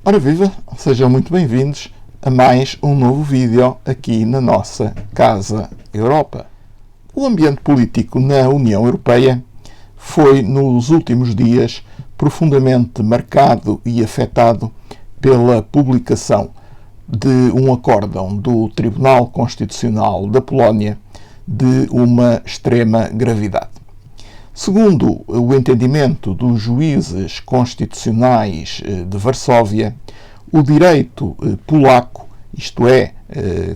Ora viva, sejam muito bem-vindos a mais um novo vídeo aqui na nossa Casa Europa. O ambiente político na União Europeia foi, nos últimos dias, profundamente marcado e afetado pela publicação de um acórdão do Tribunal Constitucional da Polónia de uma extrema gravidade. Segundo o entendimento dos juízes constitucionais de Varsóvia, o direito polaco, isto é,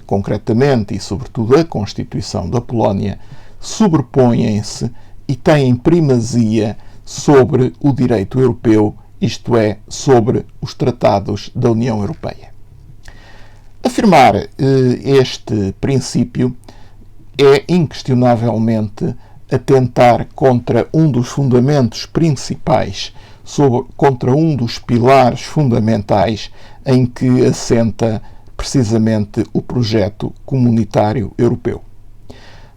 concretamente e sobretudo a Constituição da Polónia, sobrepõem-se e têm primazia sobre o direito europeu, isto é, sobre os tratados da União Europeia. Afirmar este princípio é inquestionavelmente atentar contra um dos fundamentos principais, contra um dos pilares fundamentais em que assenta precisamente o projeto comunitário europeu.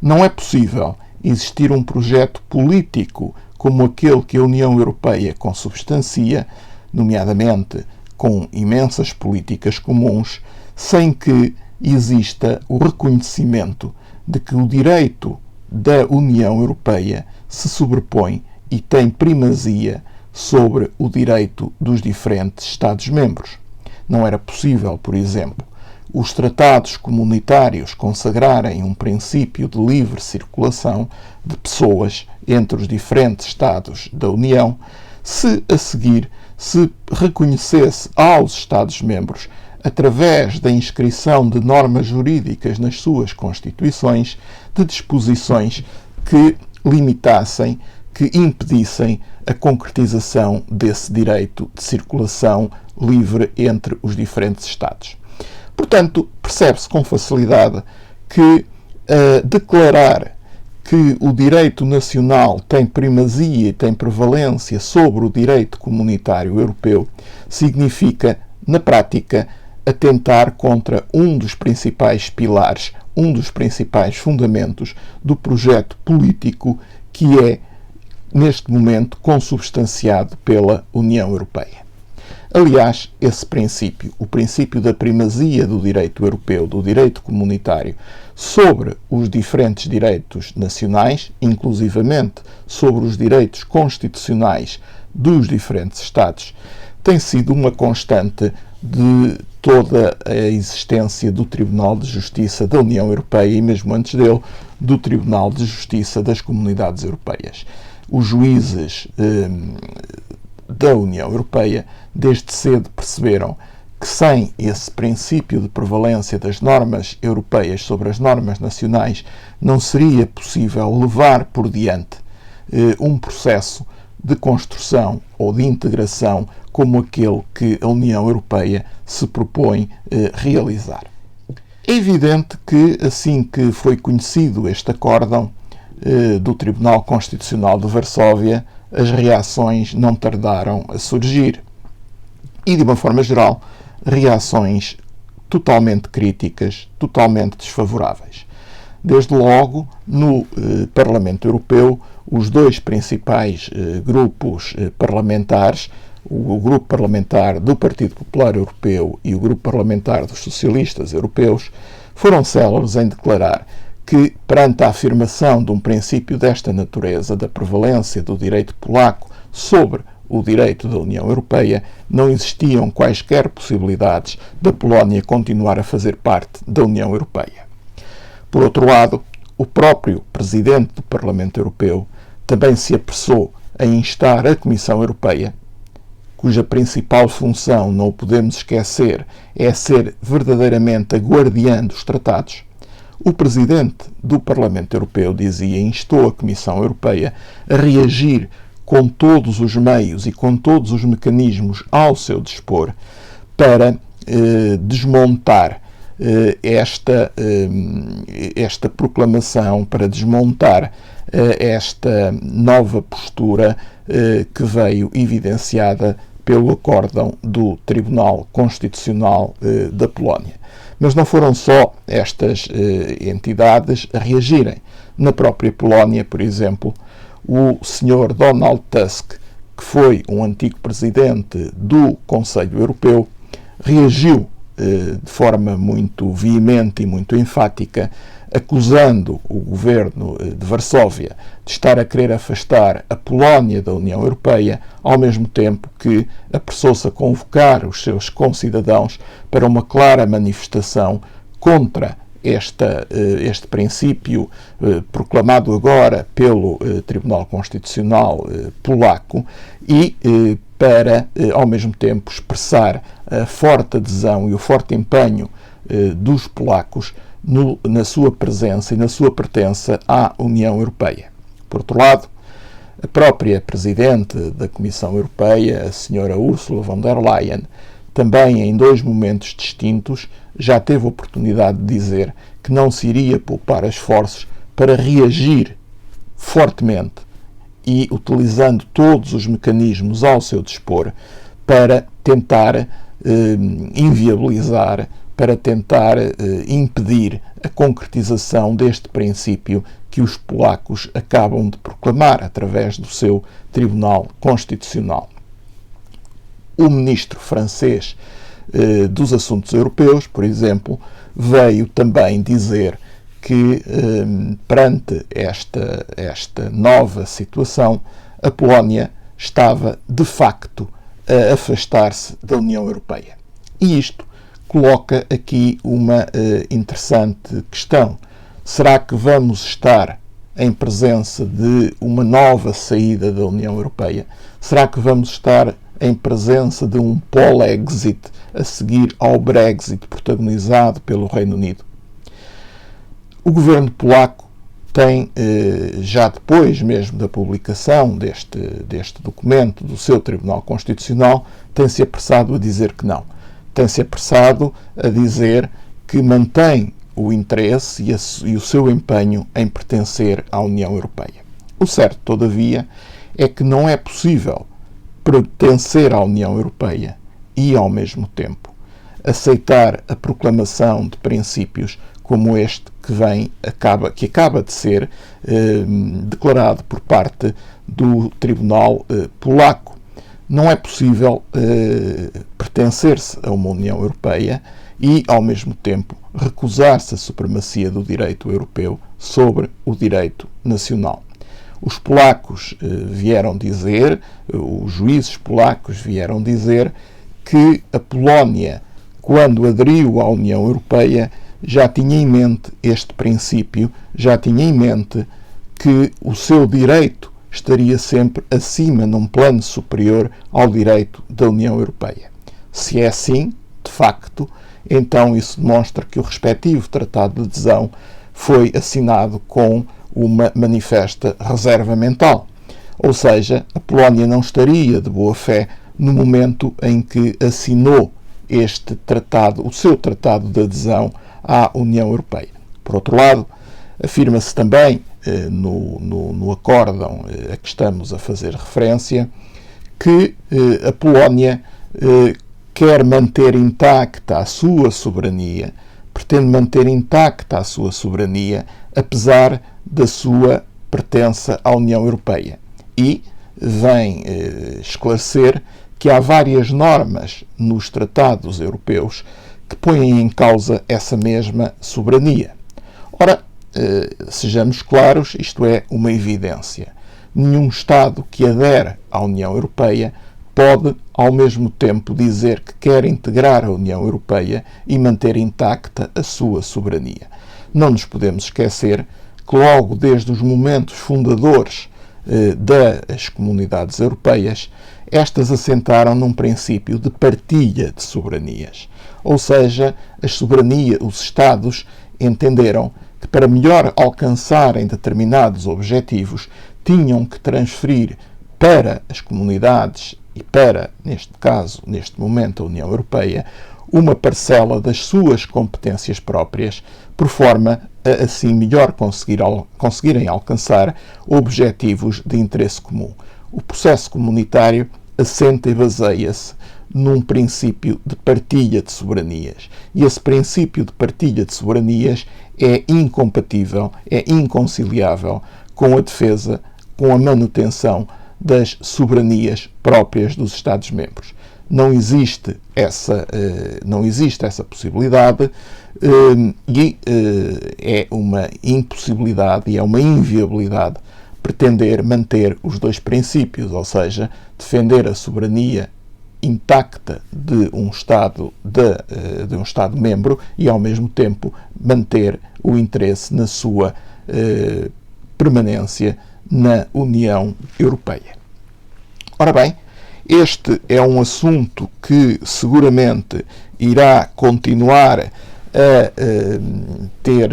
Não é possível existir um projeto político como aquele que a União Europeia consubstancia, nomeadamente com imensas políticas comuns, sem que exista o reconhecimento de que o direito da União Europeia se sobrepõe e tem primazia sobre o direito dos diferentes Estados-membros. Não era possível, por exemplo, os tratados comunitários consagrarem um princípio de livre circulação de pessoas entre os diferentes Estados da União se, a seguir, se reconhecesse aos Estados-membros, através da inscrição de normas jurídicas nas suas constituições, de disposições que limitassem, que impedissem a concretização desse direito de circulação livre entre os diferentes Estados. Portanto, percebe-se com facilidade que declarar que o direito nacional tem primazia e tem prevalência sobre o direito comunitário europeu significa, na prática, atentar contra um dos principais pilares, um dos principais fundamentos do projeto político que é, neste momento, consubstanciado pela União Europeia. Aliás, esse princípio, o princípio da primazia do direito europeu, do direito comunitário, sobre os diferentes direitos nacionais, inclusivamente sobre os direitos constitucionais dos diferentes Estados, tem sido uma constante de toda a existência do Tribunal de Justiça da União Europeia e, mesmo antes dele, do Tribunal de Justiça das Comunidades Europeias. Os juízes da União Europeia, desde cedo, perceberam que sem esse princípio de prevalência das normas europeias sobre as normas nacionais não seria possível levar por diante um processo de construção ou de integração como aquele que a União Europeia se propõe realizar. É evidente que, assim que foi conhecido este acórdão do Tribunal Constitucional de Varsóvia, as reações não tardaram a surgir. E, de uma forma geral, reações totalmente críticas, totalmente desfavoráveis. Desde logo, no Parlamento Europeu, os dois principais grupos parlamentares, o grupo parlamentar do Partido Popular Europeu e o grupo parlamentar dos Socialistas Europeus, foram céleres em declarar que, perante a afirmação de um princípio desta natureza, da prevalência do direito polaco sobre o direito da União Europeia, não existiam quaisquer possibilidades da Polónia continuar a fazer parte da União Europeia. Por outro lado, o próprio Presidente do Parlamento Europeu também se apressou a instar a Comissão Europeia, cuja principal função, não o podemos esquecer, é ser verdadeiramente a guardiã dos tratados. O Presidente do Parlamento Europeu dizia, instou a Comissão Europeia a reagir com todos os meios e com todos os mecanismos ao seu dispor para desmontar esta proclamação, para desmontar esta nova postura que veio evidenciada pelo acórdão do Tribunal Constitucional da Polónia. Mas não foram só estas entidades a reagirem. Na própria Polónia, por exemplo, o Sr. Donald Tusk, que foi um antigo presidente do Conselho Europeu, reagiu de forma muito veemente e muito enfática, acusando o governo de Varsóvia de estar a querer afastar a Polónia da União Europeia, ao mesmo tempo que apressou-se a convocar os seus concidadãos para uma clara manifestação contra este princípio proclamado agora pelo Tribunal Constitucional polaco e para, ao mesmo tempo, expressar a forte adesão e o forte empenho dos polacos na sua presença e na sua pertença à União Europeia. Por outro lado, a própria Presidente da Comissão Europeia, a Sra. Ursula von der Leyen, também em 2 momentos distintos, já teve a oportunidade de dizer que não se iria poupar esforços para reagir fortemente e utilizando todos os mecanismos ao seu dispor para tentar inviabilizar, para tentar impedir a concretização deste princípio que os polacos acabam de proclamar através do seu Tribunal Constitucional. O ministro francês dos Assuntos Europeus, por exemplo, veio também dizer que, perante esta nova situação, a Polónia estava, de facto, a afastar-se da União Europeia. E isto coloca aqui uma interessante questão. Será que vamos estar em presença de uma nova saída da União Europeia? Será que vamos estar em presença de um pol-Exit a seguir ao Brexit protagonizado pelo Reino Unido? O governo polaco tem, já depois mesmo da publicação deste documento do seu Tribunal Constitucional, tem-se apressado a dizer que não. Tem-se apressado a dizer que mantém o interesse e o seu empenho em pertencer à União Europeia. O certo, todavia, é que não é possível pertencer à União Europeia e, ao mesmo tempo, aceitar a proclamação de princípios como este que acaba de ser declarado por parte do Tribunal polaco. Não é possível pertencer-se a uma União Europeia e, ao mesmo tempo, recusar-se a supremacia do direito europeu sobre o direito nacional. Os polacos vieram dizer, os juízes polacos vieram dizer que a Polónia, quando aderiu à União Europeia, já tinha em mente este princípio, já tinha em mente que o seu direito estaria sempre acima, num plano superior ao direito da União Europeia. Se é assim, de facto, então isso demonstra que o respectivo Tratado de Adesão foi assinado com uma manifesta reserva mental. Ou seja, a Polónia não estaria de boa fé no momento em que assinou este tratado, o seu Tratado de Adesão à União Europeia. Por outro lado, afirma-se também no acórdão a que estamos a fazer referência que a Polónia quer manter intacta a sua soberania, pretende manter intacta a sua soberania, apesar da sua pertença à União Europeia. E vem esclarecer que há várias normas nos tratados europeus que põem em causa essa mesma soberania. Ora, sejamos claros, isto é uma evidência. Nenhum Estado que adere à União Europeia pode, ao mesmo tempo, dizer que quer integrar a União Europeia e manter intacta a sua soberania. Não nos podemos esquecer que logo desde os momentos fundadores das comunidades europeias, estas assentaram num princípio de partilha de soberanias. Ou seja, os Estados entenderam que para melhor alcançarem determinados objetivos, tinham que transferir para as comunidades e para, neste caso, neste momento, a União Europeia, uma parcela das suas competências próprias, por forma a assim melhor conseguirem alcançar objetivos de interesse comum. O processo comunitário assenta e baseia-se num princípio de partilha de soberanias. E esse princípio de partilha de soberanias é incompatível, é inconciliável com a defesa, com a manutenção das soberanias próprias dos Estados-membros. não existe essa possibilidade e é uma impossibilidade e é uma inviabilidade pretender manter os dois princípios, ou seja, defender a soberania intacta de um Estado-membro e, ao mesmo tempo, manter o interesse na sua permanência na União Europeia. Ora bem, este é um assunto que seguramente irá continuar a ter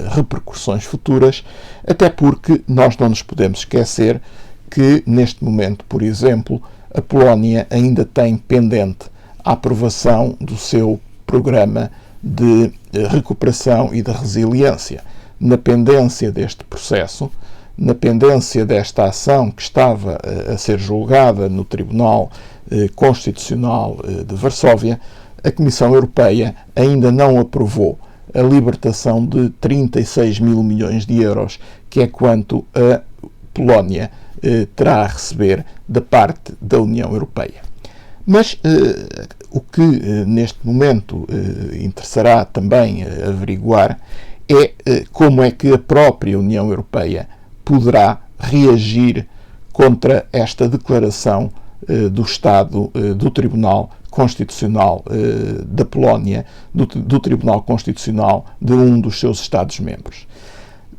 repercussões futuras, até porque nós não nos podemos esquecer que, neste momento, por exemplo, a Polónia ainda tem pendente a aprovação do seu programa de recuperação e de resiliência. Na pendência deste processo, na pendência desta ação que estava a ser julgada no Tribunal Constitucional de Varsóvia, a Comissão Europeia ainda não aprovou a libertação de 36 mil milhões de euros, que é quanto a Polónia terá a receber da parte da União Europeia. Mas o que neste momento interessará também averiguar é como é que a própria União Europeia poderá reagir contra esta declaração do Estado, do Tribunal Constitucional da Polónia, do Tribunal Constitucional de um dos seus Estados-membros.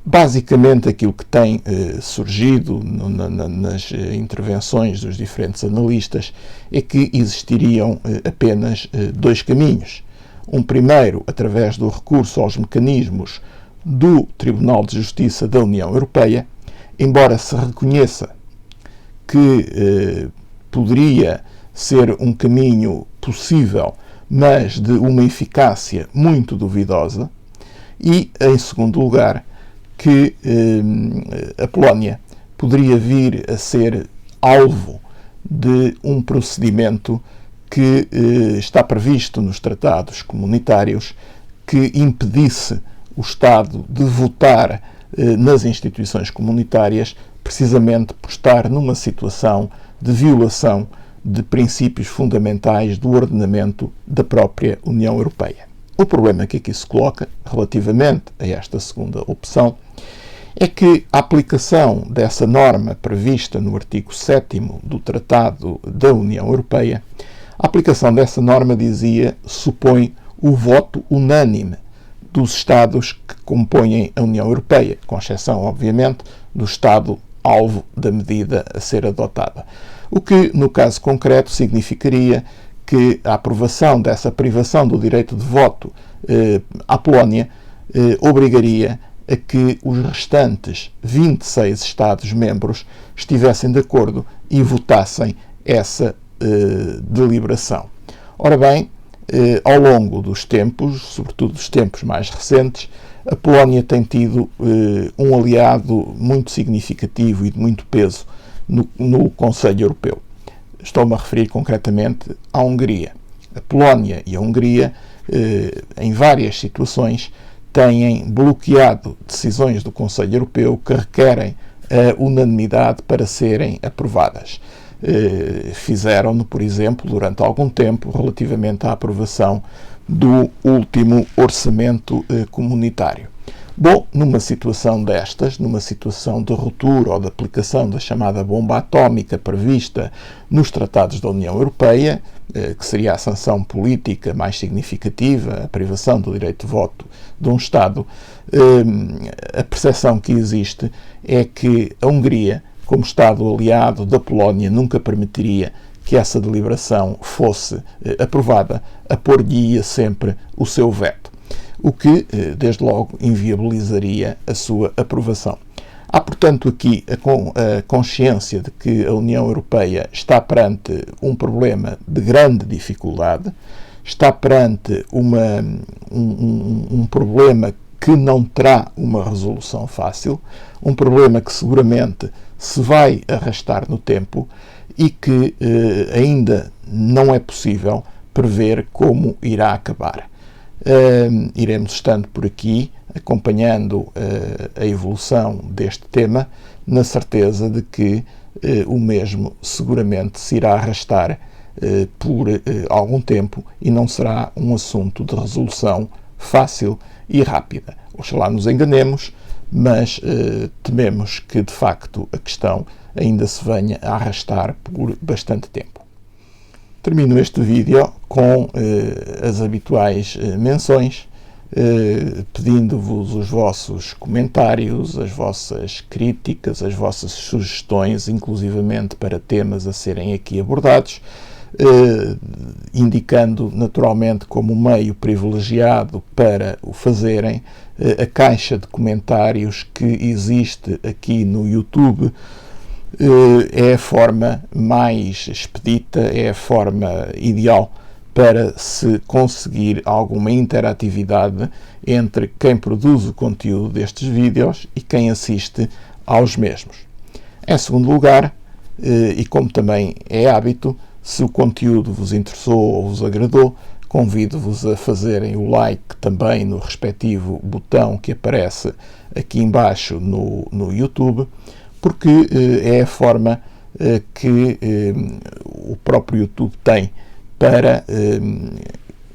Basicamente, aquilo que tem surgido nas intervenções dos diferentes analistas é que existiriam apenas dois caminhos. Um primeiro, através do recurso aos mecanismos do Tribunal de Justiça da União Europeia, embora se reconheça que poderia ser um caminho possível, mas de uma eficácia muito duvidosa, e, em segundo lugar, que a Polónia poderia vir a ser alvo de um procedimento que está previsto nos tratados comunitários, que impedisse o Estado de votar nas instituições comunitárias, precisamente por estar numa situação de violação de princípios fundamentais do ordenamento da própria União Europeia. O problema que aqui se coloca, relativamente a esta segunda opção, é que a aplicação dessa norma prevista no artigo 7º do Tratado da União Europeia, a aplicação dessa norma, dizia, supõe o voto unânime dos Estados que compõem a União Europeia, com exceção, obviamente, do Estado-alvo da medida a ser adotada. O que, no caso concreto, significaria que a aprovação dessa privação do direito de voto à Polónia obrigaria a que os restantes 26 Estados-membros estivessem de acordo e votassem essa deliberação. Ora bem, ao longo dos tempos, sobretudo dos tempos mais recentes, a Polónia tem tido um aliado muito significativo e de muito peso no Conselho Europeu. Estou-me a referir concretamente à Hungria. A Polónia e a Hungria, em várias situações, têm bloqueado decisões do Conselho Europeu que requerem a unanimidade para serem aprovadas. Fizeram-no, por exemplo, durante algum tempo, relativamente à aprovação do último orçamento comunitário. Bom, numa situação destas, numa situação de ruptura ou de aplicação da chamada bomba atómica prevista nos tratados da União Europeia, que seria a sanção política mais significativa, a privação do direito de voto de um Estado, a percepção que existe é que a Hungria, como Estado aliado da Polónia, nunca permitiria que essa deliberação fosse aprovada, apor-lhe-ia sempre o seu veto, o que, desde logo, inviabilizaria a sua aprovação. Há, portanto, aqui a consciência de que a União Europeia está perante um problema de grande dificuldade, está perante um problema que não terá uma resolução fácil, um problema que seguramente se vai arrastar no tempo e que ainda não é possível prever como irá acabar. Iremos estando por aqui, acompanhando a evolução deste tema, na certeza de que o mesmo seguramente se irá arrastar por algum tempo e não será um assunto de resolução fácil e rápida. Oxalá nos enganemos, mas tememos que, de facto, a questão ainda se venha a arrastar por bastante tempo. Termino este vídeo com as habituais menções, pedindo-vos os vossos comentários, as vossas críticas, as vossas sugestões, inclusivamente para temas a serem aqui abordados, indicando naturalmente como meio privilegiado para o fazerem a caixa de comentários que existe aqui no YouTube. É a forma mais expedita, é a forma ideal para se conseguir alguma interatividade entre quem produz o conteúdo destes vídeos e quem assiste aos mesmos. Em segundo lugar, e como também é hábito, se o conteúdo vos interessou ou vos agradou, convido-vos a fazerem o like também no respectivo botão que aparece aqui embaixo no YouTube, porque é a forma que o próprio YouTube tem para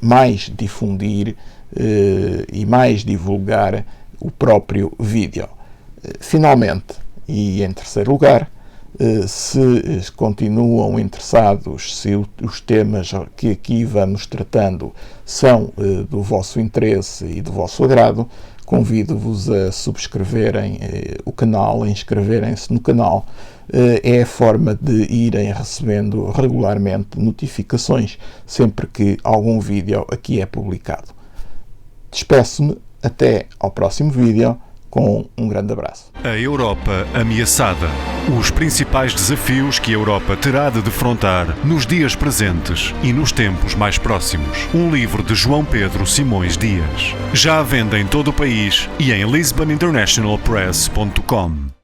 mais difundir e mais divulgar o próprio vídeo. Finalmente, e em terceiro lugar, se continuam interessados, se os temas que aqui vamos tratando são do vosso interesse e do vosso agrado, convido-vos a subscreverem o canal, a inscreverem-se no canal. É a forma de irem recebendo regularmente notificações sempre que algum vídeo aqui é publicado. Despeço-me até ao próximo vídeo com um grande abraço. A Europa ameaçada. Os principais desafios que a Europa terá de defrontar nos dias presentes e nos tempos mais próximos. Um livro de João Pedro Simões Dias. Já à venda em todo o país e em lisboninternationalpress.com.